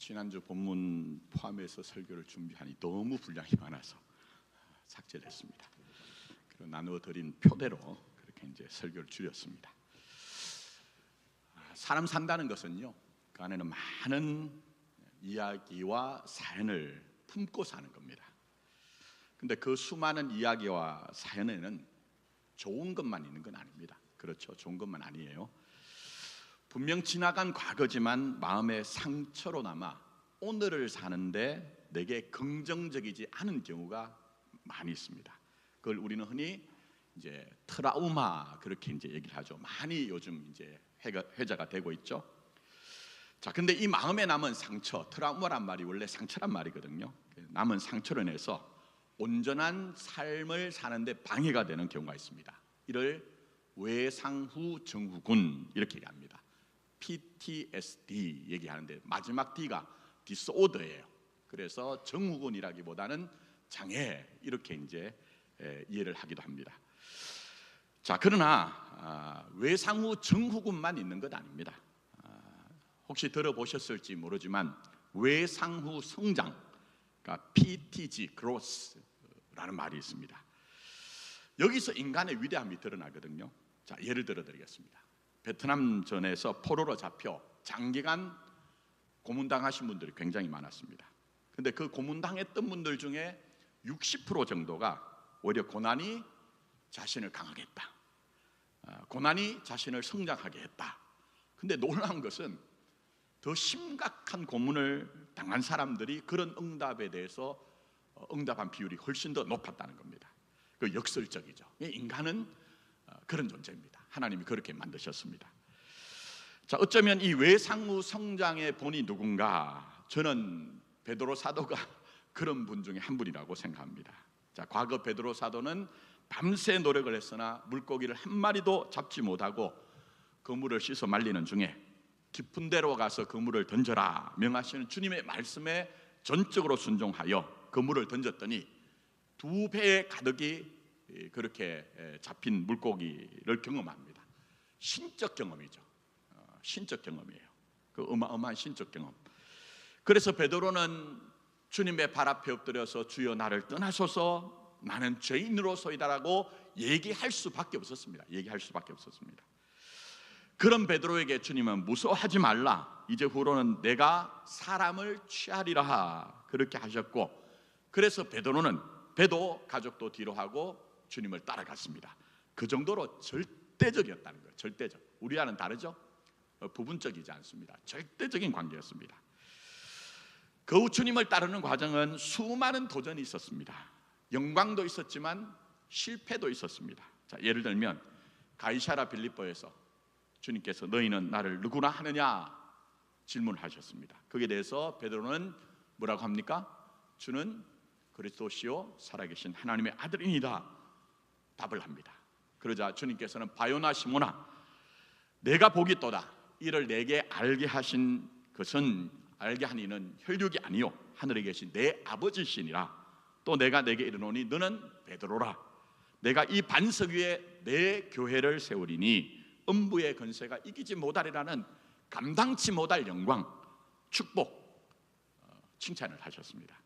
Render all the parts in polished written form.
지난주 본문 포함해서 설교를 준비하니 너무 분량이 많아서 삭제를 했습니다. 그리고 나누어 드린 표대로 그렇게 이제 설교를 줄였습니다. 사람 산다는 것은요, 그 안에는 많은 이야기와 사연을 품고 사는 겁니다. 근데 그 수많은 이야기와 사연에는 좋은 것만 있는 건 아닙니다. 그렇죠, 좋은 것만 아니에요. 분명 지나간 과거지만 마음의 상처로 남아 오늘을 사는데 내게 긍정적이지 않은 경우가 많이 있습니다. 그걸 우리는 흔히 이제 트라우마 그렇게 이제 얘기를 하죠. 많이 요즘 이제 회자가 되고 있죠. 자, 근데 이 마음에 남은 상처, 트라우마란 말이 원래 상처란 말이거든요. 남은 상처로 인해서 온전한 삶을 사는데 방해가 되는 경우가 있습니다. 이를 외상후 증후군 이렇게 얘기합니다. PTSD 얘기하는데 마지막 D가 디스오더예요. 그래서 증후군이라기보다는 장애 이렇게 이제 이해를 하기도 합니다. 자, 그러나 외상후 증후군만 있는 것 아닙니다. 혹시 들어보셨을지 모르지만 외상후 성장, 그러니까 PTG, growth라는 말이 있습니다. 여기서 인간의 위대함이 드러나거든요. 자, 예를 들어 드리겠습니다. 베트남 전에서 포로로 잡혀 장기간 고문당하신 분들이 굉장히 많았습니다. 근데 그 고문당했던 분들 중에 60% 정도가 오히려 고난이 자신을 강하게 했다, 고난이 자신을 성장하게 했다. 근데 놀라운 것은 더 심각한 고문을 당한 사람들이 그런 응답에 대해서 응답한 비율이 훨씬 더 높았다는 겁니다. 그 역설적이죠. 인간은 그런 존재입니다. 하나님이 그렇게 만드셨습니다. 자, 어쩌면 이 외상후 성장의 본이 누군가, 저는 베드로 사도가 그런 분 중에 한 분이라고 생각합니다. 자, 과거 베드로 사도는 밤새 노력을 했으나 물고기를 한 마리도 잡지 못하고 그물을 씻어 말리는 중에 깊은 데로 가서 그물을 던져라 명하시는 주님의 말씀에 전적으로 순종하여 그물을 던졌더니 2배의 가득이 그렇게 잡힌 물고기를 경험합니다. 신적 경험이죠. 신적 경험이에요. 그 어마어마한 신적 경험. 그래서 베드로는 주님의 발 앞에 엎드려서 주여 나를 떠나소서 나는 죄인으로소이다라고 얘기할 수밖에 없었습니다. 그런 베드로에게 주님은 무서워하지 말라, 이제 후로는 내가 사람을 취하리라 그렇게 하셨고, 그래서 베드로는 배도 가족도 뒤로 하고 주님을 따라갔습니다. 그 정도로 절대적이었다는 거예요. 절대적. 우리와는 다르죠. 부분적이지 않습니다. 절대적인 관계였습니다. 그 후 주님을 따르는 과정은 수많은 도전이 있었습니다. 영광도 있었지만 실패도 있었습니다. 자, 예를 들면 가이사랴 빌립보에서 주님께서 너희는 나를 누구나 하느냐 질문하셨습니다. 거기에 대해서 베드로는 뭐라고 합니까? 주는 그리스도시요 살아계신 하나님의 아들이니다 답을 합니다. 그러자 주님께서는 바요나 시몬아 내가 복이 있도다. 이를 내게 알게 하신 것은 알게 한 이는 혈육이 아니요 하늘에 계신 내 아버지시니라. 또 내가 내게 이르노니 너는 베드로라. 내가 이 반석 위에 내 교회를 세우리니 음부의 권세가 이기지 못하리라는 감당치 못할 영광, 축복, 칭찬을 하셨습니다.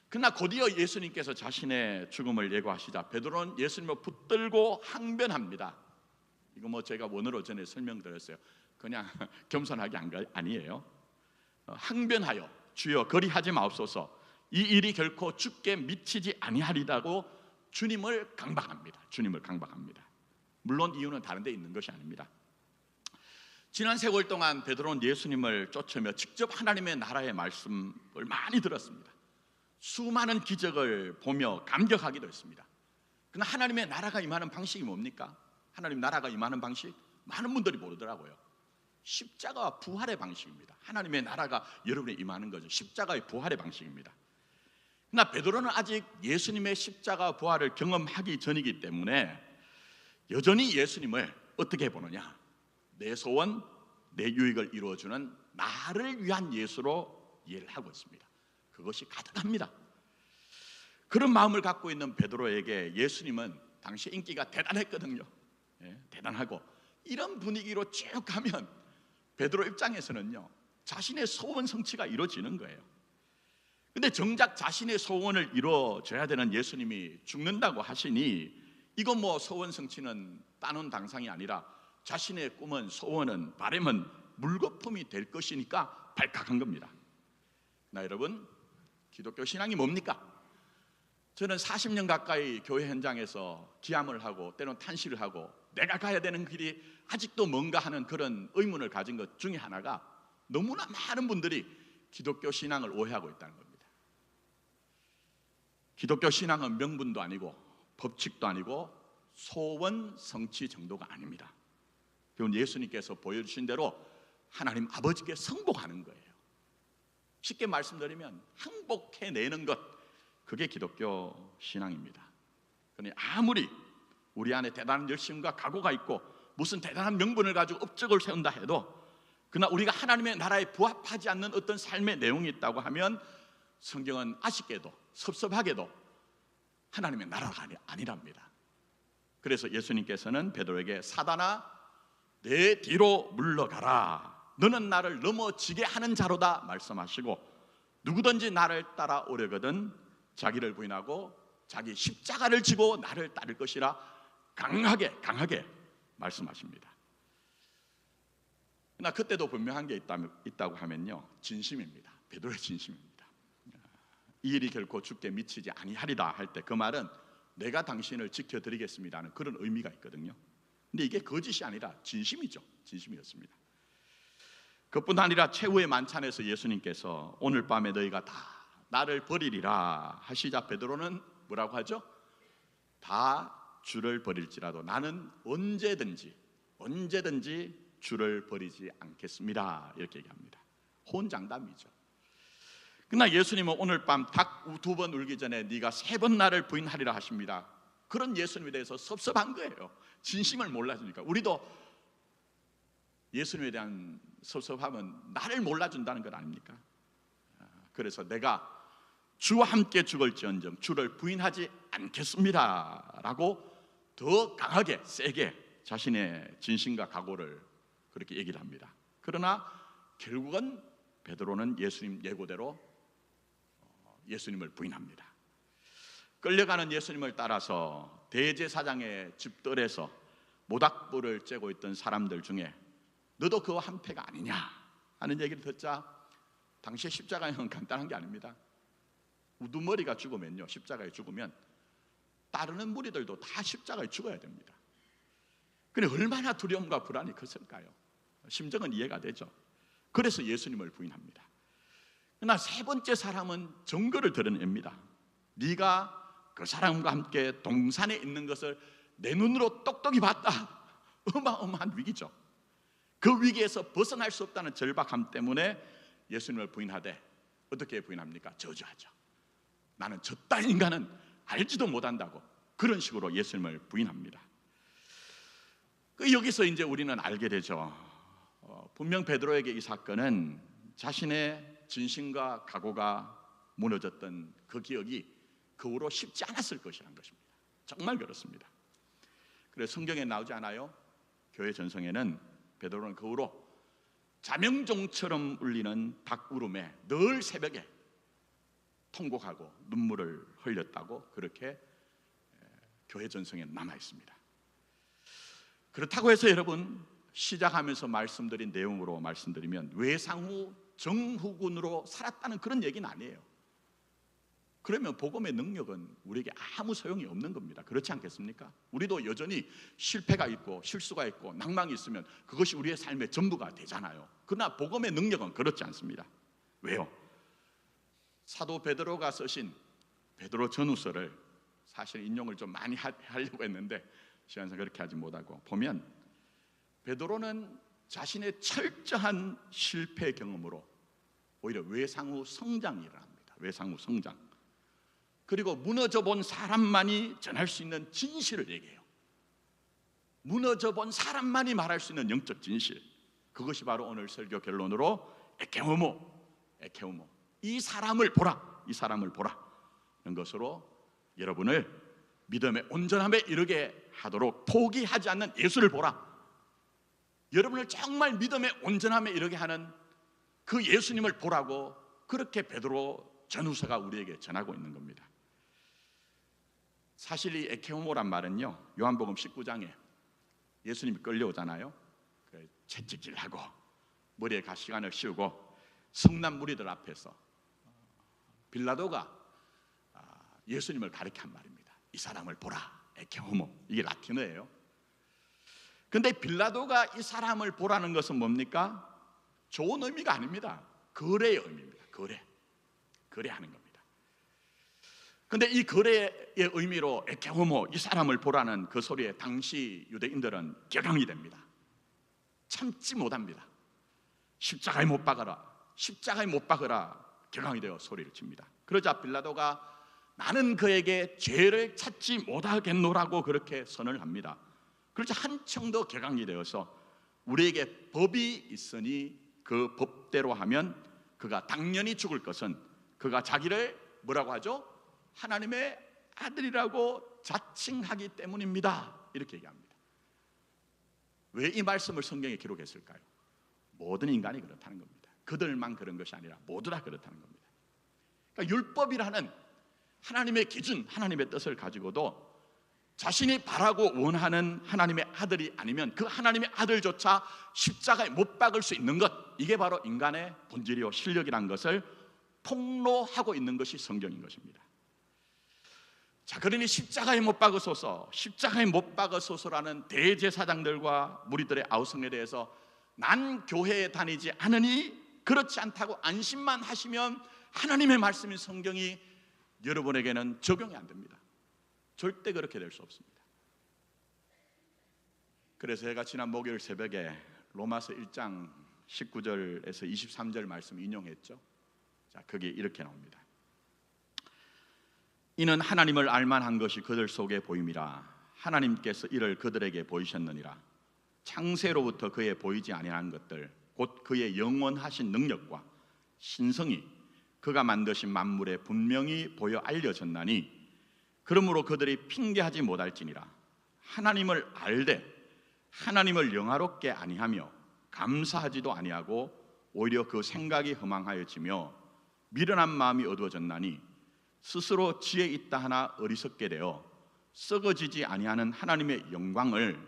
그러나 곧이어 예수님께서 자신의 죽음을 예고하시자 베드로는 예수님을 붙들고 항변합니다. 이거 뭐 제가 원어로 전에 설명드렸어요. 그냥 겸손하게 한 거 아니에요. 항변하여 주여 거리하지 마옵소서 이 일이 결코 죽게 미치지 아니하리라고 주님을 강박합니다. 물론 이유는 다른 데 있는 것이 아닙니다. 지난 세월 동안 베드로는 예수님을 쫓으며 직접 하나님의 나라의 말씀을 많이 들었습니다. 수많은 기적을 보며 감격하기도 했습니다. 그러나 하나님의 나라가 임하는 방식이 뭡니까? 하나님 나라가 임하는 방식 많은 분들이 모르더라고요. 십자가와 부활의 방식입니다. 하나님의 나라가 여러분에 임하는 거죠. 십자가의 부활의 방식입니다. 그러나 베드로는 아직 예수님의 십자가 부활을 경험하기 전이기 때문에 여전히 예수님을 어떻게 보느냐, 내 소원, 내 유익을 이루어주는 나를 위한 예수로 이해를 하고 있습니다. 그것이 가득합니다. 그런 마음을 갖고 있는 베드로에게 예수님은 당시 인기가 대단했거든요. 대단하고 이런 분위기로 쭉 가면 베드로 입장에서는요 자신의 소원 성취가 이루어지는 거예요. 근데 정작 자신의 소원을 이루어줘야 되는 예수님이 죽는다고 하시니 이건 뭐 소원 성취는 따놓은 당상이 아니라 자신의 꿈은, 소원은, 바람은 물거품이 될 것이니까 발칵한 겁니다. 나 여러분, 기독교 신앙이 뭡니까? 저는 40년 가까이 교회 현장에서 기함을 하고 때로는 탄식을 하고 내가 가야 되는 길이 아직도 뭔가 하는 그런 의문을 가진 것 중에 하나가 너무나 많은 분들이 기독교 신앙을 오해하고 있다는 겁니다. 기독교 신앙은 명분도 아니고 법칙도 아니고 소원 성취 정도가 아닙니다. 그건 예수님께서 보여주신 대로 하나님 아버지께 승복하는 거예요. 쉽게 말씀드리면 항복해내는 것, 그게 기독교 신앙입니다. 그러니 아무리 우리 안에 대단한 열심과 각오가 있고 무슨 대단한 명분을 가지고 업적을 세운다 해도 그러나 우리가 하나님의 나라에 부합하지 않는 어떤 삶의 내용이 있다고 하면 성경은 아쉽게도 섭섭하게도 하나님의 나라가 아니랍니다. 그래서 예수님께서는 베드로에게 사단아 내 뒤로 물러가라, 너는 나를 넘어지게 하는 자로다 말씀하시고 누구든지 나를 따라오려거든 자기를 부인하고 자기 십자가를 지고 나를 따를 것이라 강하게 말씀하십니다. 그러나 그때도 분명한 게 있다고 하면요, 진심입니다. 베드로의 진심입니다. 이 일이 결코 죽게 미치지 아니하리라 할 때 그 말은 내가 당신을 지켜드리겠습니다는 그런 의미가 있거든요. 근데 이게 거짓이 아니라 진심이죠. 진심이었습니다. 그뿐 아니라 최후의 만찬에서 예수님께서 오늘 밤에 너희가 다 나를 버리리라 하시자 베드로는 뭐라고 하죠? 다 주를 버릴지라도 나는 언제든지 주를 버리지 않겠습니다, 이렇게 얘기합니다. 호언장담이죠. 그러나 예수님은 오늘 밤 닭 2번 울기 전에 네가 3번 나를 부인하리라 하십니다. 그런 예수님에 대해서 섭섭한 거예요. 진심을 몰라주니까. 우리도 예수님에 대한 섭섭함은 나를 몰라준다는 것 아닙니까? 그래서 내가 주와 함께 죽을지언정 주를 부인하지 않겠습니다 라고 더 강하게 세게 자신의 진심과 각오를 그렇게 얘기를 합니다. 그러나 결국은 베드로는 예수님 예고대로 예수님을 부인합니다. 끌려가는 예수님을 따라서 대제사장의 집들에서 모닥불을 쬐고 있던 사람들 중에 너도 그와 한패가 아니냐 하는 얘기를 듣자 당시의 십자가는 간단한 게 아닙니다. 우두머리가 죽으면요, 십자가에 죽으면 따르는 무리들도 다 십자가에 죽어야 됩니다. 그래 얼마나 두려움과 불안이 컸을까요? 심정은 이해가 되죠. 그래서 예수님을 부인합니다. 그러나 3번째 사람은 증거를 드러냅니다. 네가 그 사람과 함께 동산에 있는 것을 내 눈으로 똑똑히 봤다. 어마어마한 위기죠. 그 위기에서 벗어날 수 없다는 절박함 때문에 예수님을 부인하되 어떻게 부인합니까? 저주하죠. 나는 저따위 인간은 알지도 못한다고 그런 식으로 예수님을 부인합니다. 여기서 이제 우리는 알게 되죠. 분명 베드로에게 이 사건은 자신의 진심과 각오가 무너졌던 그 기억이 그 후로 쉽지 않았을 것이라는 것입니다. 정말 그렇습니다. 그래서 성경에 나오지 않아요? 교회 전성에는 베드로는 그 후로 자명종처럼 울리는 닭울음에 늘 새벽에 통곡하고 눈물을 흘렸다고 그렇게 교회 전성에 남아 있습니다. 그렇다고 해서 여러분 시작하면서 말씀드린 내용으로 말씀드리면 외상후 정후군으로 살았다는 그런 얘기는 아니에요. 그러면 복음의 능력은 우리에게 아무 소용이 없는 겁니다. 그렇지 않겠습니까? 우리도 여전히 실패가 있고 실수가 있고 낭망이 있으면 그것이 우리의 삶의 전부가 되잖아요. 그러나 복음의 능력은 그렇지 않습니다. 왜요? 사도 베드로가 쓰신 베드로 전후서를 사실 인용을 좀 많이 하려고 했는데 시간상 그렇게 하지 못하고 보면 베드로는 자신의 철저한 실패 경험으로 오히려 외상후 성장이 일어납니다. 외상후 성장. 그리고 무너져 본 사람만이 전할 수 있는 진실을 얘기해요. 무너져 본 사람만이 말할 수 있는 영적 진실. 그것이 바로 오늘 설교 결론으로 에케오모. 이 사람을 보라. 이런 것으로 여러분을 믿음의 온전함에 이르게 하도록 포기하지 않는 예수를 보라. 여러분을 정말 믿음의 온전함에 이르게 하는 그 예수님을 보라고 그렇게 베드로 전후서가 우리에게 전하고 있는 겁니다. 사실 이 에케오모란 말은요, 요한복음 19장에 예수님이 끌려오잖아요. 채찍질하고 머리에 가시관을 씌우고 성난 무리들 앞에서 빌라도가 예수님을 가리킨 말입니다. 이 사람을 보라, 에케오모. 이게 라틴어예요. 근데 빌라도가 이 사람을 보라는 것은 뭡니까? 좋은 의미가 아닙니다. 거래의 의미입니다. 거래하는 겁니다. 근데 이 거래의 의미로 에케오모, 이 사람을 보라는 그 소리에 당시 유대인들은 격앙이 됩니다. 참지 못합니다. 십자가에 못 박아라, 십자가에 못 박으라 격앙이 되어 소리를 칩니다. 그러자 빌라도가 나는 그에게 죄를 찾지 못하겠노라고 그렇게 선언을 합니다. 그러자 한층 더 격앙이 되어서 우리에게 법이 있으니 그 법대로 하면 그가 당연히 죽을 것은 그가 자기를 뭐라고 하죠? 하나님의 아들이라고 자칭하기 때문입니다. 이렇게 얘기합니다. 왜 이 말씀을 성경에 기록했을까요? 모든 인간이 그렇다는 겁니다. 그들만 그런 것이 아니라 모두 다 그렇다는 겁니다. 그러니까 율법이라는 하나님의 기준, 하나님의 뜻을 가지고도 자신이 바라고 원하는 하나님의 아들이 아니면 그 하나님의 아들조차 십자가에 못 박을 수 있는 것, 이게 바로 인간의 본질이요 실력이라는 것을 폭로하고 있는 것이 성경인 것입니다. 자, 그러니 십자가에 못 박으소서, 십자가에 못 박으소서라는 대제사장들과 무리들의 아우성에 대해서 난 교회에 다니지 않으니 그렇지 않다고 안심만 하시면 하나님의 말씀인 성경이 여러분에게는 적용이 안 됩니다. 절대 그렇게 될 수 없습니다. 그래서 제가 지난 목요일 새벽에 로마서 1장 19절에서 23절 말씀 인용했죠. 자, 그게 이렇게 나옵니다. 이는 하나님을 알만한 것이 그들 속에 보임이라. 하나님께서 이를 그들에게 보이셨느니라. 창세로부터 그에 보이지 아니한 것들 곧 그의 영원하신 능력과 신성이 그가 만드신 만물에 분명히 보여 알려졌나니 그러므로 그들이 핑계하지 못할지니라. 하나님을 알되 하나님을 영화롭게 아니하며 감사하지도 아니하고 오히려 그 생각이 허망하여지며 미련한 마음이 어두워졌나니 스스로 지혜 있다 하나 어리석게 되어 썩어지지 아니하는 하나님의 영광을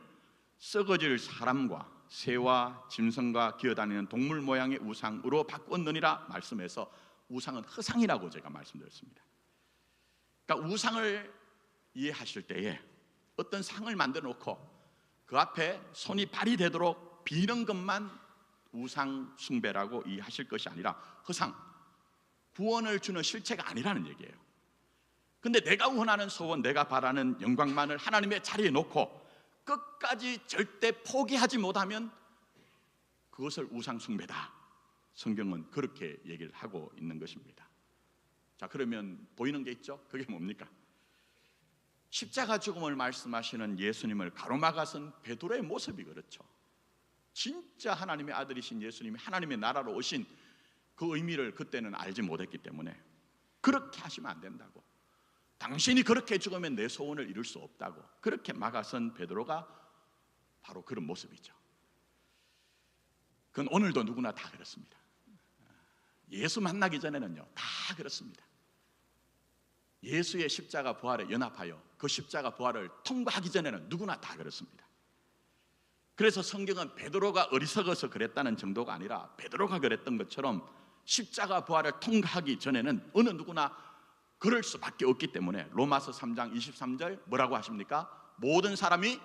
썩어질 사람과 새와 짐승과 기어다니는 동물 모양의 우상으로 바꾸었느니라 말씀해서 우상은 허상이라고 제가 말씀드렸습니다. 그러니까 우상을 이해하실 때에 어떤 상을 만들어 놓고 그 앞에 손이 발이 되도록 비는 것만 우상 숭배라고 이해하실 것이 아니라 허상, 구원을 주는 실체가 아니라는 얘기예요. 근데 내가 원하는 소원, 내가 바라는 영광만을 하나님의 자리에 놓고 끝까지 절대 포기하지 못하면 그것을 우상 숭배다. 성경은 그렇게 얘기를 하고 있는 것입니다. 자, 그러면 보이는 게 있죠? 그게 뭡니까? 십자가 죽음을 말씀하시는 예수님을 가로막아선 베드로의 모습이 그렇죠. 진짜 하나님의 아들이신 예수님이 하나님의 나라로 오신 그 의미를 그때는 알지 못했기 때문에 그렇게 하시면 안 된다고, 당신이 그렇게 죽으면 내 소원을 이룰 수 없다고 그렇게 막아선 베드로가 바로 그런 모습이죠. 그건 오늘도 누구나 다 그렇습니다. 예수 만나기 전에는요 다 그렇습니다. 예수의 십자가 부활에 연합하여 그 십자가 부활을 통과하기 전에는 누구나 다 그렇습니다. 그래서 성경은 베드로가 어리석어서 그랬다는 정도가 아니라 베드로가 그랬던 것처럼 십자가 부활을 통과하기 전에는 어느 누구나 그럴 수밖에 없기 때문에 로마서 3장 23절 뭐라고 하십니까? 모든 사람이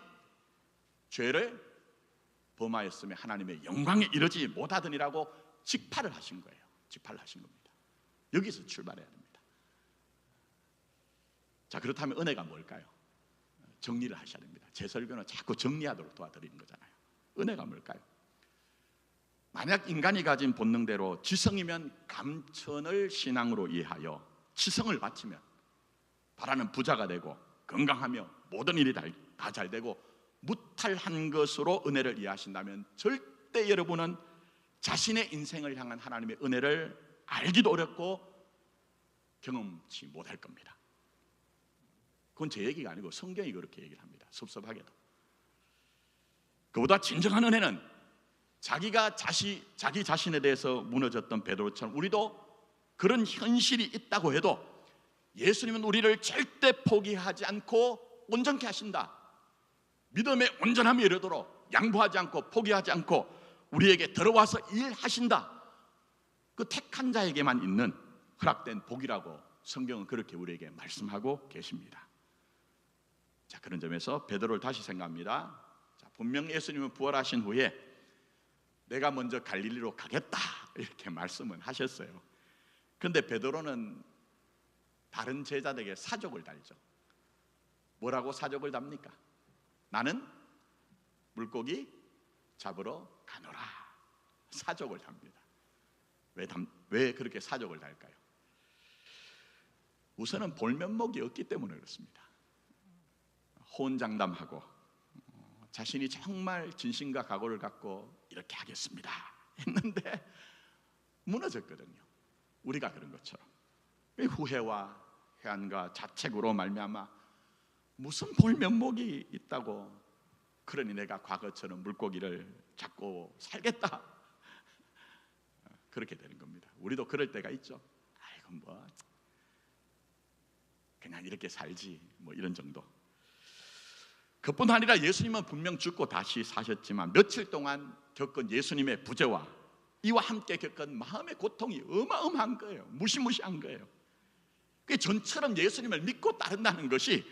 죄를 범하였으며 하나님의 영광에 이르지 못하더니라고 직파를 하신 거예요. 직파를 하신 겁니다. 여기서 출발해야 됩니다. 자, 그렇다면 은혜가 뭘까요? 정리를 하셔야 됩니다. 제 설교는 자꾸 정리하도록 도와드리는 거잖아요. 은혜가 뭘까요? 만약 인간이 가진 본능대로 지성이면 감천을 신앙으로 이해하여 지성을 바치면 바라는 부자가 되고 건강하며 모든 일이 다 잘 되고 무탈한 것으로 은혜를 이해하신다면 절대 여러분은 자신의 인생을 향한 하나님의 은혜를 알기도 어렵고 경험치 못할 겁니다. 그건 제 얘기가 아니고 성경이 그렇게 얘기를 합니다. 섭섭하게도. 그보다 진정한 은혜는 자기가 자기 자신에 대해서 무너졌던 베드로처럼 우리도 그런 현실이 있다고 해도 예수님은 우리를 절대 포기하지 않고 온전케 하신다. 믿음의 온전함이 이르도록 양보하지 않고 포기하지 않고 우리에게 들어와서 일하신다. 그 택한 자에게만 있는 허락된 복이라고 성경은 그렇게 우리에게 말씀하고 계십니다. 자, 그런 점에서 베드로를 다시 생각합니다. 자, 분명 예수님은 부활하신 후에 내가 먼저 갈릴리로 가겠다 이렇게 말씀을 하셨어요. 그런데 베드로는 다른 제자들에게 사족을 달죠. 뭐라고 사족을 답니까? 나는 물고기 잡으러 가노라. 사족을 답니다. 왜 그렇게 사족을 달까요? 우선은 볼 면목이 없기 때문에 그렇습니다. 호언장담하고 자신이 정말 진심과 각오를 갖고 이렇게 하겠습니다 했는데 무너졌거든요. 우리가 그런 것처럼 후회와 회한과 자책으로 말미암아 무슨 볼 면목이 있다고, 그러니 내가 과거처럼 물고기를 잡고 살겠다, 그렇게 되는 겁니다. 우리도 그럴 때가 있죠. 아이고 뭐 그냥 이렇게 살지 뭐 이런 정도. 그뿐 아니라 예수님은 분명 죽고 다시 사셨지만 며칠 동안 겪은 예수님의 부재와 이와 함께 겪은 마음의 고통이 어마어마한 거예요. 무시무시한 거예요. 전처럼 예수님을 믿고 따른다는 것이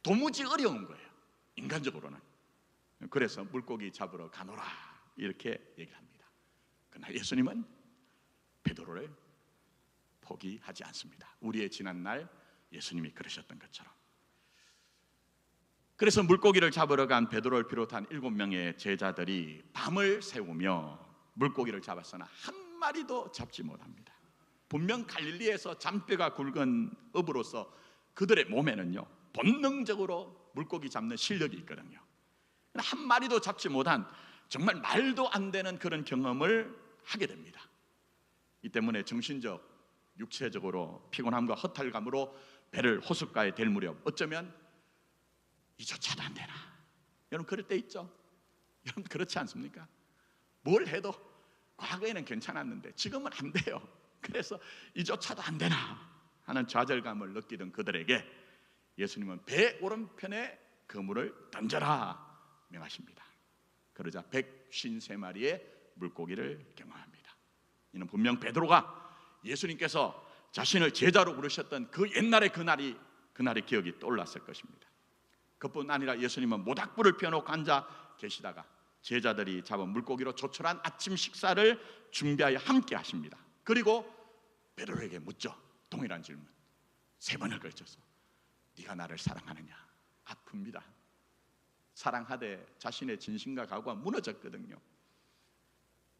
도무지 어려운 거예요, 인간적으로는. 그래서 물고기 잡으러 가노라 이렇게 얘기를 합니다. 그러나 예수님은 베드로를 포기하지 않습니다. 우리의 지난날 예수님이 그러셨던 것처럼. 그래서 물고기를 잡으러 간 베드로를 비롯한 7명의 제자들이 밤을 새우며 물고기를 잡았으나 한 마리도 잡지 못합니다. 분명 갈릴리에서 잔뼈가 굵은 어부로서 그들의 몸에는요 본능적으로 물고기 잡는 실력이 있거든요. 한 마리도 잡지 못한 정말 말도 안 되는 그런 경험을 하게 됩니다. 이 때문에 정신적, 육체적으로 피곤함과 허탈감으로 배를 호숫가에 댈 무렵 어쩌면 이조차도 안 되나. 여러분 그럴 때 있죠? 여러분 그렇지 않습니까? 뭘 해도 과거에는 괜찮았는데 지금은 안 돼요. 그래서 이조차도 안 되나 하는 좌절감을 느끼던 그들에게 예수님은 배 오른편에 그물을 던져라 명하십니다. 그러자 153마리의 물고기를 경험합니다. 이는 분명 베드로가 예수님께서 자신을 제자로 부르셨던 그 옛날의 그날이 기억이 떠올랐을 것입니다. 그뿐 아니라 예수님은 모닥불을 피워놓고 앉아 계시다가 제자들이 잡은 물고기로 조촐한 아침 식사를 준비하여 함께 하십니다. 그리고 베드로에게 묻죠. 동일한 질문 3번을 걸쳐서 네가 나를 사랑하느냐. 아픕니다. 사랑하되 자신의 진심과 각오가 무너졌거든요.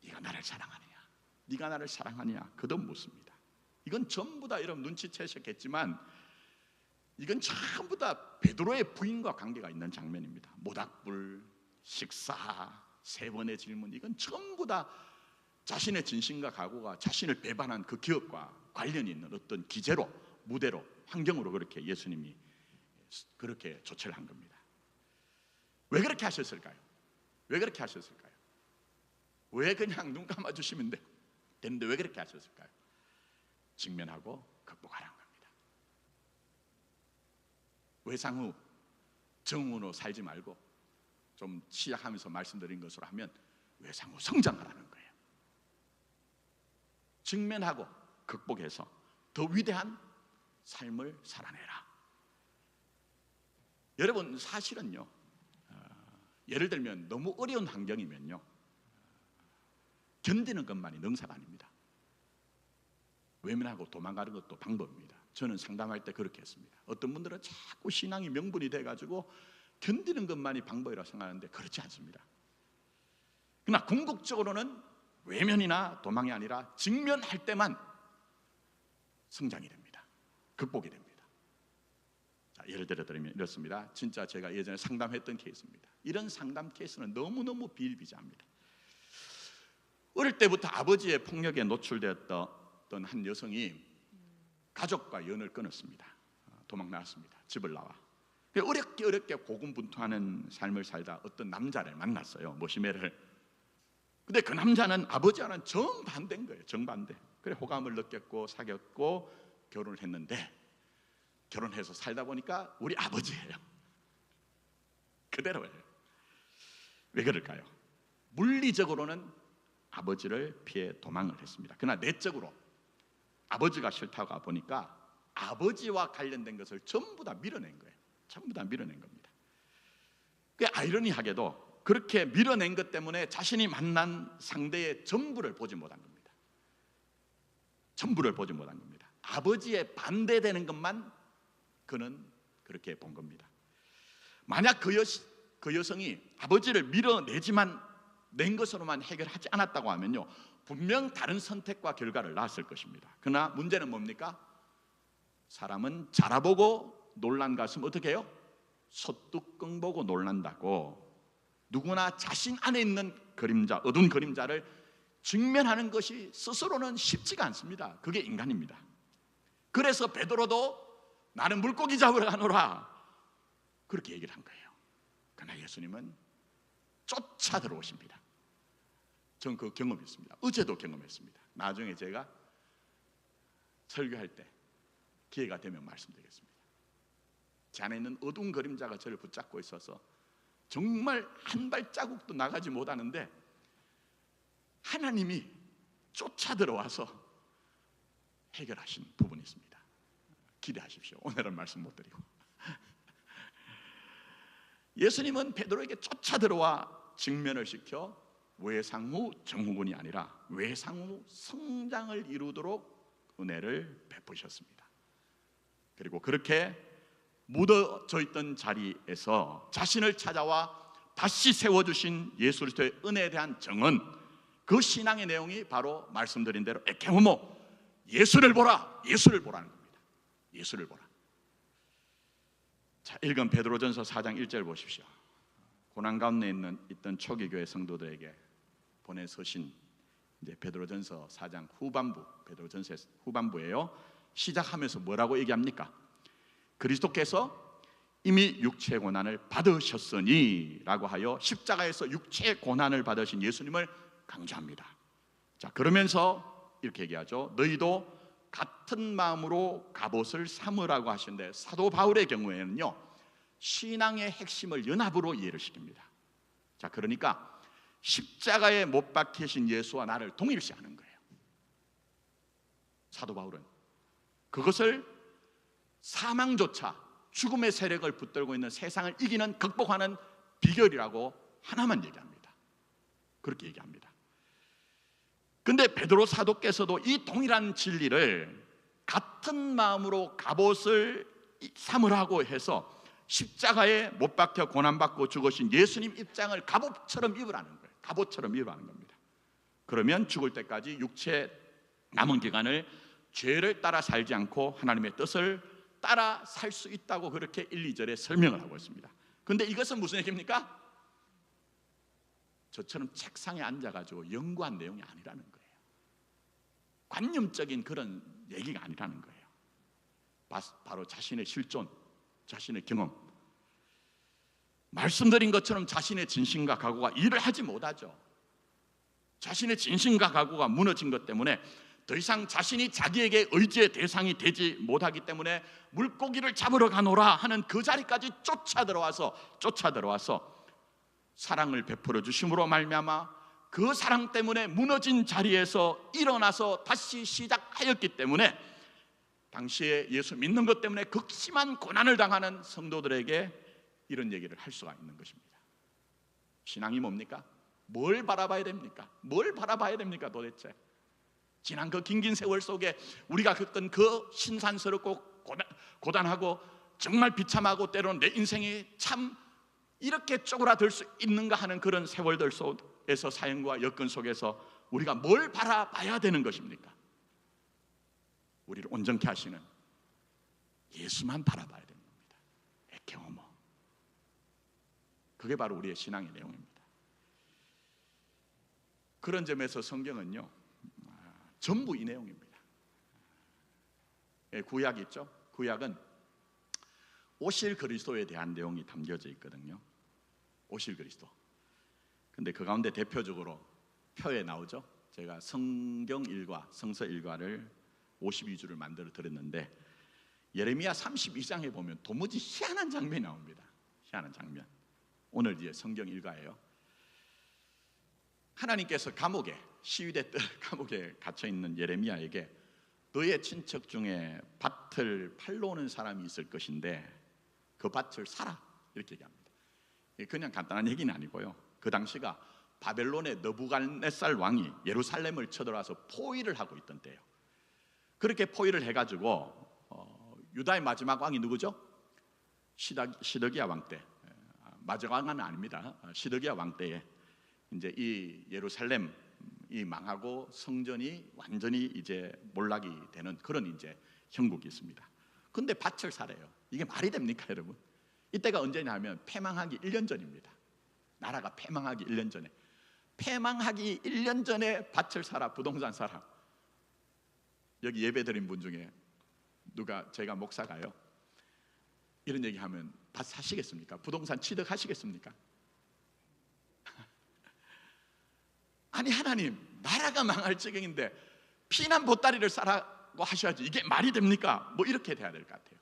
네가 나를 사랑하느냐, 네가 나를 사랑하느냐 그도 묻습니다. 이건 전부 다 여러분 눈치채셨겠지만 이건 전부 다 베드로의 부인과 관계가 있는 장면입니다. 모닥불, 식사, 3번의 질문, 이건 전부 다 자신의 진심과 각오가 자신을 배반한 그 기억과 관련이 있는 어떤 기제로, 무대로, 환경으로 그렇게 예수님이 그렇게 조치를 한 겁니다. 왜 그렇게 하셨을까요? 왜 그렇게 하셨을까요? 왜 그냥 눈 감아주시면 되는데 왜 그렇게 하셨을까요? 직면하고 극복하라는 겁니다. 외상후 정으로 살지 말고 좀 시작하면서 말씀드린 것으로 하면 외상후 성장하라는 거예요. 직면하고 극복해서 더 위대한 삶을 살아내라. 여러분 사실은요, 예를 들면 너무 어려운 환경이면요 견디는 것만이 능사가 아닙니다. 외면하고 도망가는 것도 방법입니다. 저는 상담할 때 그렇게 했습니다. 어떤 분들은 자꾸 신앙이 명분이 돼가지고 견디는 것만이 방법이라고 생각하는데 그렇지 않습니다. 그러나 궁극적으로는 외면이나 도망이 아니라 직면할 때만 성장이 됩니다. 극복이 됩니다. 자, 예를 들어드리면 이렇습니다. 진짜 제가 예전에 상담했던 케이스입니다. 이런 상담 케이스는 너무너무 비일비재합니다. 어릴 때부터 아버지의 폭력에 노출되었던 한 여성이 가족과 연을 끊었습니다. 도망 나왔습니다. 집을 나와 어렵게 고군분투하는 삶을 살다 어떤 남자를 만났어요. 모시매를. 근데 그 남자는 아버지와는 정반대인 거예요. 정반대. 그래 호감을 느꼈고 사귀었고 결혼을 했는데, 결혼해서 살다 보니까 우리 아버지예요. 그대로예요. 왜 그럴까요? 물리적으로는 아버지를 피해 도망을 했습니다. 그러나 내적으로 아버지가 싫다고 보니까 아버지와 관련된 것을 전부 다 밀어낸 거예요. 전부 다 밀어낸 겁니다. 그 아이러니하게도 그렇게 밀어낸 것 때문에 자신이 만난 상대의 전부를 보지 못한 겁니다. 전부를 보지 못한 겁니다. 아버지에 반대되는 것만 그는 그렇게 본 겁니다. 만약 그 여성이 아버지를 밀어내지만 낸 것으로만 해결하지 않았다고 하면요, 분명 다른 선택과 결과를 낳았을 것입니다. 그러나 문제는 뭡니까? 사람은 자라보고 놀란 것은 어떻게 해요? 소뚜껑 보고 놀란다고. 누구나 자신 안에 있는 그림자, 어두운 그림자를 직면하는 것이 스스로는 쉽지가 않습니다. 그게 인간입니다. 그래서 베드로도 나는 물고기 잡으러 가노라 그렇게 얘기를 한 거예요. 그러나 예수님은 쫓아 들어오십니다. 저는 그 경험이 있습니다. 어제도 경험했습니다. 나중에 제가 설교할 때 기회가 되면 말씀드리겠습니다. 제 안에 있는 어두운 그림자가 저를 붙잡고 있어서 정말 한 발자국도 나가지 못하는데 하나님이 쫓아 들어와서 해결하신 부분이 있습니다. 기대하십시오. 오늘은 말씀 못 드리고. 예수님은 베드로에게 쫓아 들어와 직면을 시켜 외상후 정후군이 아니라 외상후 성장을 이루도록 은혜를 베푸셨습니다. 그리고 그렇게 묻어져 있던 자리에서 자신을 찾아와 다시 세워주신 예수 그리스도의 은혜에 대한 정은, 그 신앙의 내용이 바로 말씀드린 대로 에케호모, 예수를 보라, 예수를 보라는 겁니다. 예수를 보라. 자, 읽은 베드로전서 4장 1절 보십시오. 고난 가운데 있던 초기 교회 성도들에게 보낸 서신, 이제 베드로전서 4장 후반부, 베드로전서의 후반부예요. 시작하면서 뭐라고 얘기합니까? 그리스도께서 이미 육체의 고난을 받으셨으니 라고 하여 십자가에서 육체의 고난을 받으신 예수님을 강조합니다. 자, 그러면서 이렇게 얘기하죠. 너희도 같은 마음으로 갑옷을 삼으라고 하시는데, 사도 바울의 경우에는요 신앙의 핵심을 연합으로 이해를 시킵니다. 자, 그러니까 십자가에 못 박히신 예수와 나를 동일시하는 거예요. 사도 바울은 그것을 사망조차, 죽음의 세력을 붙들고 있는 세상을 이기는, 극복하는 비결이라고 하나만 얘기합니다. 그렇게 얘기합니다. 근데 베드로 사도께서도 이 동일한 진리를 같은 마음으로 갑옷을 삼으라고 해서 십자가에 못 박혀 고난받고 죽으신 예수님 입장을 갑옷처럼 입으라는 거예요. 갑옷처럼 입으라는 겁니다. 그러면 죽을 때까지 육체 남은 기간을 죄를 따라 살지 않고 하나님의 뜻을 따라 살 수 있다고 그렇게 1, 2절에 설명을 하고 있습니다. 그런데 이것은 무슨 얘기입니까? 저처럼 책상에 앉아가지고 연구한 내용이 아니라는 거예요. 관념적인 그런 얘기가 아니라는 거예요. 바로 자신의 실존, 자신의 경험, 말씀드린 것처럼 자신의 진심과 각오가 일을 하지 못하죠. 자신의 진심과 각오가 무너진 것 때문에 더 이상 자신이 자기에게 의지의 대상이 되지 못하기 때문에 물고기를 잡으러 가노라 하는 그 자리까지 쫓아 들어와서 사랑을 베풀어 주심으로 말미암아 그 사랑 때문에 무너진 자리에서 일어나서 다시 시작하였기 때문에 당시에 예수 믿는 것 때문에 극심한 고난을 당하는 성도들에게 이런 얘기를 할 수가 있는 것입니다. 신앙이 뭡니까? 뭘 바라봐야 됩니까? 뭘 바라봐야 됩니까 도대체? 지난 그 긴 세월 속에 우리가 겪은 그 신산스럽고 고단하고 정말 비참하고 때로는 내 인생이 참 이렇게 쪼그라들 수 있는가 하는 그런 세월들 속에서, 사연과 여건 속에서 우리가 뭘 바라봐야 되는 것입니까? 우리를 온전케 하시는 예수만 바라봐야 되는 겁니다. 에케호모. 그게 바로 우리의 신앙의 내용입니다. 그런 점에서 성경은요 전부 이 내용입니다. 구약이 있죠. 구약은 오실 그리스도에 대한 내용이 담겨져 있거든요. 오실 그리스도. 근데 그 가운데 대표적으로 표에 나오죠. 제가 성경 일과, 성서 일과를 52주를 만들어 드렸는데 예레미야 32장에 보면 도무지 희한한 장면이 나옵니다. 희한한 장면. 오늘 이제 성경 일과예요. 하나님께서 감옥에, 시위대 뜰 감옥에 갇혀 있는 예레미야에게 너의 친척 중에 밭을 팔러 오는 사람이 있을 것인데 그 밭을 사라, 이렇게 얘기합니다. 그냥 간단한 얘기는 아니고요. 그 당시가 바벨론의 느부갓네살 왕이 예루살렘을 쳐들어와서 포위를 하고 있던 때예요. 그렇게 포위를 해가지고 유다의 마지막 왕이 누구죠? 시드기야 왕 때. 마지막 왕은 아닙니다. 시드기야 왕 때에 이제 이 예루살렘이 망하고 성전이 완전히 이제 몰락이 되는 그런 이제 형국이 있습니다. 근데 밭을 사래요. 이게 말이 됩니까, 여러분? 이때가 언제냐면 패망하기 1년 전입니다. 나라가 패망하기 1년 전에. 패망하기 1년 전에 밭을 사라, 부동산 사라. 여기 예배드린 분 중에 누가, 제가 목사가요, 이런 얘기하면 밭 사시겠습니까? 부동산 취득하시겠습니까? 아니, 하나님, 나라가 망할 지경인데 피난 보따리를 사라고 하셔야지, 이게 말이 됩니까? 뭐 이렇게 돼야 될 것 같아요.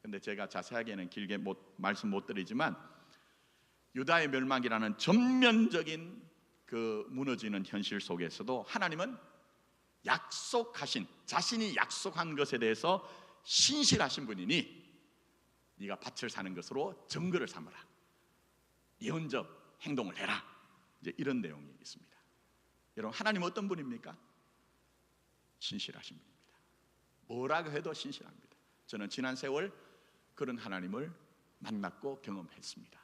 근데 제가 자세하게는 길게 말씀 못 드리지만 유다의 멸망이라는 전면적인 그 무너지는 현실 속에서도 하나님은 약속하신, 자신이 약속한 것에 대해서 신실하신 분이니 네가 밭을 사는 것으로 증거를 삼으라, 예언적 행동을 해라, 이제 이런 내용이 있습니다. 여러분, 하나님은 어떤 분입니까? 신실하신 분입니다. 뭐라고 해도 신실합니다. 저는 지난 세월 그런 하나님을 만났고 경험했습니다.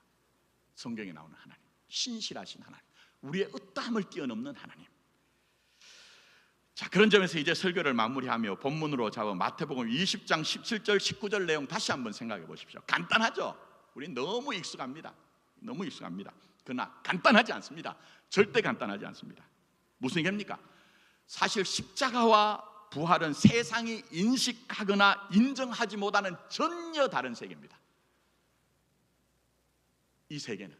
성경에 나오는 하나님, 신실하신 하나님, 우리의 어떠함을 뛰어넘는 하나님. 자, 그런 점에서 이제 설교를 마무리하며 본문으로 잡은 마태복음 20장 17절 19절 내용 다시 한번 생각해 보십시오. 간단하죠? 우리 너무 익숙합니다. 너무 익숙합니다. 그러나 간단하지 않습니다. 절대 간단하지 않습니다. 무슨 얘기입니까? 사실 십자가와 부활은 세상이 인식하거나 인정하지 못하는 전혀 다른 세계입니다. 이 세계는.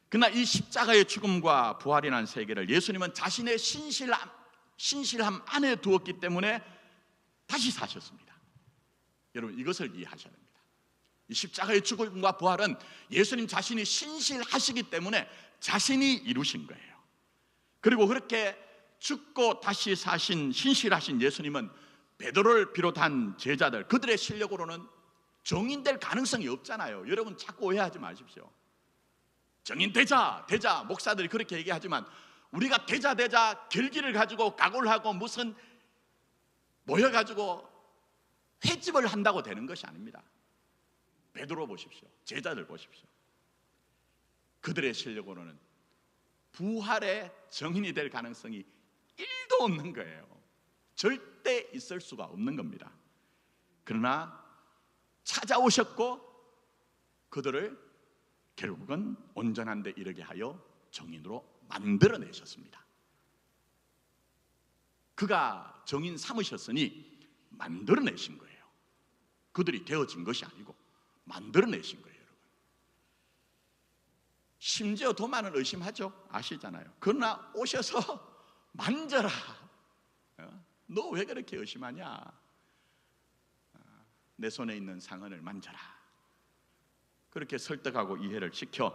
그러나 이 십자가의 죽음과 부활이라는 세계를 예수님은 자신의 신실함 안에 두었기 때문에 다시 사셨습니다. 여러분, 이것을 이해하셔야 됩니다. 이 십자가의 죽음과 부활은 예수님 자신이 신실하시기 때문에 자신이 이루신 거예요. 그리고 그렇게 죽고 다시 사신 신실하신 예수님은 베드로를 비롯한 제자들, 그들의 실력으로는 정인될 가능성이 없잖아요. 여러분, 자꾸 오해하지 마십시오. 정인 되자 목사들이 그렇게 얘기하지만 우리가 되자 결기를 가지고 각오를 하고 무슨 모여가지고 회집을 한다고 되는 것이 아닙니다. 베드로 보십시오. 제자들 보십시오. 그들의 실력으로는 부활의 정인이 될 가능성이 1도 없는 거예요. 절대 있을 수가 없는 겁니다. 그러나 찾아오셨고 그들을 결국은 온전한 데 이르게 하여 정인으로 만들어내셨습니다. 그가 정인 삼으셨으니 만들어내신 거예요. 그들이 되어진 것이 아니고 만들어내신 거예요. 여러분, 심지어 도마는 의심하죠. 아시잖아요. 그러나 오셔서 만져라. 너 왜 그렇게 의심하냐? 내 손에 있는 상흔을 만져라. 그렇게 설득하고 이해를 시켜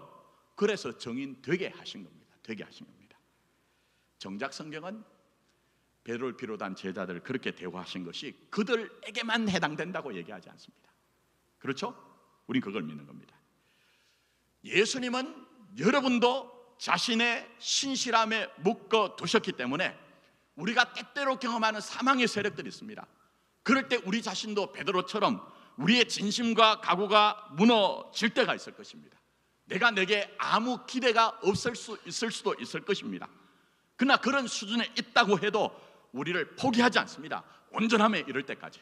그래서 정인 되게 하신 겁니다. 정작 성경은 베드로를 비롯한 제자들을 그렇게 대우하신 것이 그들에게만 해당된다고 얘기하지 않습니다. 그렇죠? 우린 그걸 믿는 겁니다. 예수님은 여러분도 자신의 신실함에 묶어 두셨기 때문에 우리가 때때로 경험하는 사망의 세력들이 있습니다. 그럴 때 우리 자신도 베드로처럼 우리의 진심과 각오가 무너질 때가 있을 것입니다. 내게 아무 기대가 있을 수도 있을 것입니다. 그러나 그런 수준에 있다고 해도 우리를 포기하지 않습니다. 온전함에 이를 때까지.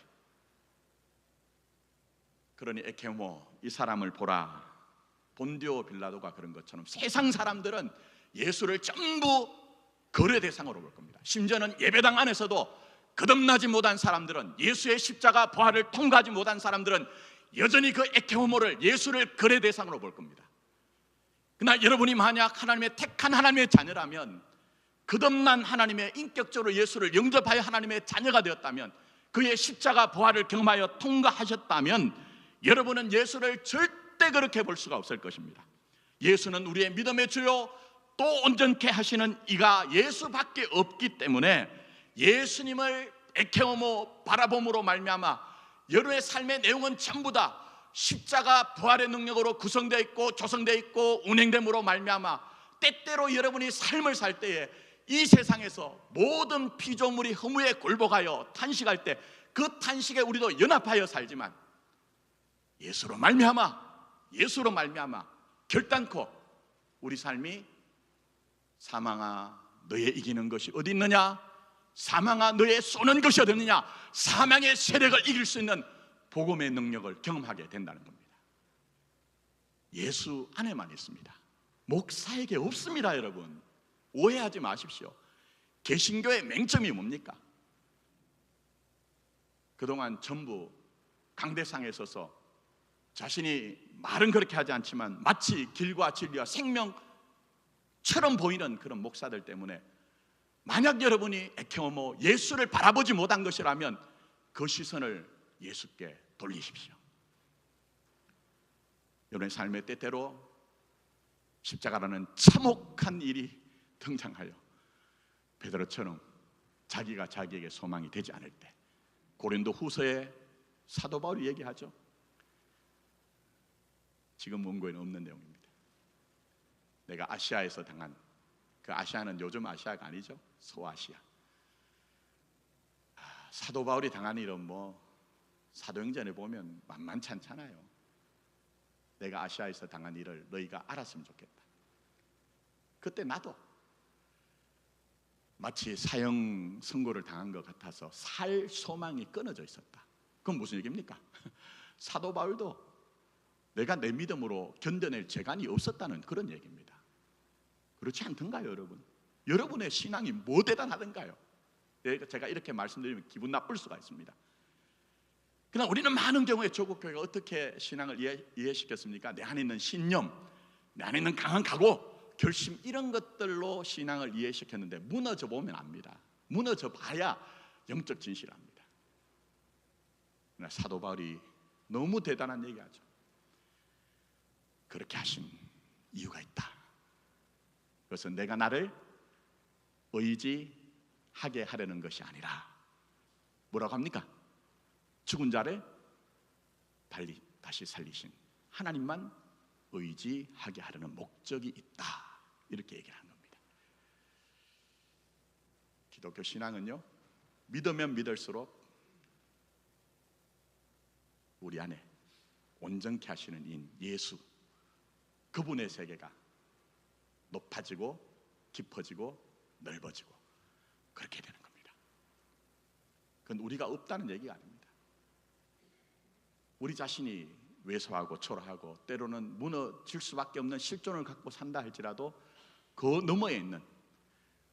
그러니 에케모, 이 사람을 보라. 본디오 빌라도가 그런 것처럼 세상 사람들은 예수를 전부 거래 대상으로 볼 겁니다. 심지어는 예배당 안에서도 거듭나지 못한 사람들은, 예수의 십자가 부활을 통과하지 못한 사람들은 여전히 그 에케호모를, 예수를 거래 대상으로 볼 겁니다. 그러나 여러분이 만약 하나님의 택한 하나님의 자녀라면, 거듭난 하나님의 인격적으로 예수를 영접하여 하나님의 자녀가 되었다면, 그의 십자가 부활을 경험하여 통과하셨다면, 여러분은 예수를 절대 그렇게 볼 수가 없을 것입니다. 예수는 우리의 믿음의 주요 또 온전케 하시는 이가 예수밖에 없기 때문에, 예수님을 에케오모 바라봄으로 말미암아 여러분의 삶의 내용은 전부 다 십자가 부활의 능력으로 구성되어 있고 조성되어 있고 운행됨으로 말미암아, 때때로 여러분이 삶을 살 때에 이 세상에서 모든 피조물이 허무에 굴복하여 탄식할 때 그 탄식에 우리도 연합하여 살지만, 예수로 말미암아 결단코 우리 삶이 사망아 너의 이기는 것이 어디 있느냐, 사망아 너의 쏘는 것이 어디 있느냐, 사망의 세력을 이길 수 있는 복음의 능력을 경험하게 된다는 겁니다. 예수 안에만 있습니다. 목사에게 없습니다. 여러분, 오해하지 마십시오. 개신교의 맹점이 뭡니까? 그동안 전부 강대상에 서서 자신이 말은 그렇게 하지 않지만 마치 길과 진리와 생명처럼 보이는 그런 목사들 때문에, 만약 여러분이 에케오모 예수를 바라보지 못한 것이라면 그 시선을 예수께 돌리십시오. 여러분의 삶의 때때로 십자가라는 참혹한 일이 등장하여 베드로처럼 자기가 자기에게 소망이 되지 않을 때, 고린도 후서에 사도 바울이 얘기하죠. 지금 원고에는 없는 내용입니다. 내가 아시아에서 당한, 그 아시아는 요즘 아시아가 아니죠, 소아시아. 사도 바울이 당한 일은 사도행전에 보면 만만치 않잖아요. 내가 아시아에서 당한 일을 너희가 알았으면 좋겠다. 그때 나도 마치 사형 선고를 당한 것 같아서 살 소망이 끊어져 있었다. 그건 무슨 얘기입니까? 사도 바울도 내가 내 믿음으로 견뎌낼 재간이 없었다는 그런 얘기입니다. 그렇지 않던가요, 여러분? 여러분의 신앙이 뭐 대단하던가요? 제가 이렇게 말씀드리면 기분 나쁠 수가 있습니다. 그러나 우리는 많은 경우에 조국 교회가 어떻게 신앙을 이해시켰습니까? 내 안에 있는 신념, 내 안에 있는 강한 각오, 결심, 이런 것들로 신앙을 이해시켰는데, 무너져 보면 압니다. 무너져 봐야 영적 진실합니다. 그러나 사도 바울이 너무 대단한 얘기하죠. 그렇게 하신 이유가 있다. 그것은 내가 나를 의지하게 하려는 것이 아니라, 뭐라고 합니까? 죽은 자를 다시 살리신 하나님만 의지하게 하려는 목적이 있다, 이렇게 얘기를 하는 겁니다. 기독교 신앙은요, 믿으면 믿을수록 우리 안에 온전케 하시는 인 예수, 그분의 세계가 높아지고 깊어지고 넓어지고 그렇게 되는 겁니다. 그건 우리가 없다는 얘기가 아닙니다. 우리 자신이 왜소하고 초라하고 때로는 무너질 수밖에 없는 실존을 갖고 산다 할지라도, 그 너머에 있는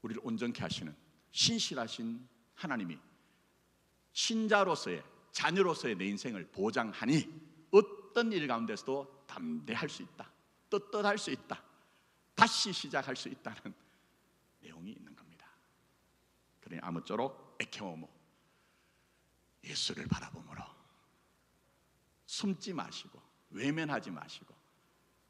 우리를 온전케 하시는 신실하신 하나님이 신자로서의, 자녀로서의 내 인생을 보장하니 어떤 일 가운데서도 담대할 수 있다, 떳떳할 수 있다, 다시 시작할 수 있다는 내용이 있는 겁니다. 그러니 아무쪼록 에케오모 예수를 바라보므로 숨지 마시고 외면하지 마시고,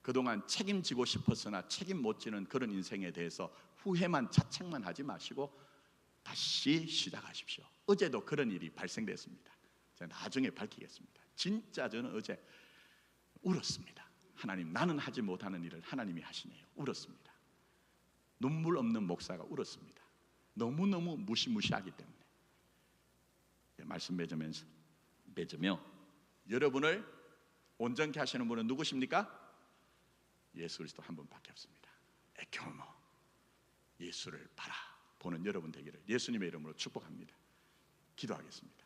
그동안 책임지고 싶었으나 책임 못 지는 그런 인생에 대해서 후회만, 자책만 하지 마시고 다시 시작하십시오. 어제도 그런 일이 발생됐습니다. 제가 나중에 밝히겠습니다. 진짜 저는 어제 울었습니다. 하나님, 나는 하지 못하는 일을 하나님이 하시네요. 울었습니다. 눈물 없는 목사가 울었습니다. 너무너무 무시무시하기 때문에. 말씀 맺으며 여러분을 온전케 하시는 분은 누구십니까? 예수 그리스도 한 분밖에 없습니다. 에케오모 예수를 바라보는 여러분 되기를 예수님의 이름으로 축복합니다. 기도하겠습니다.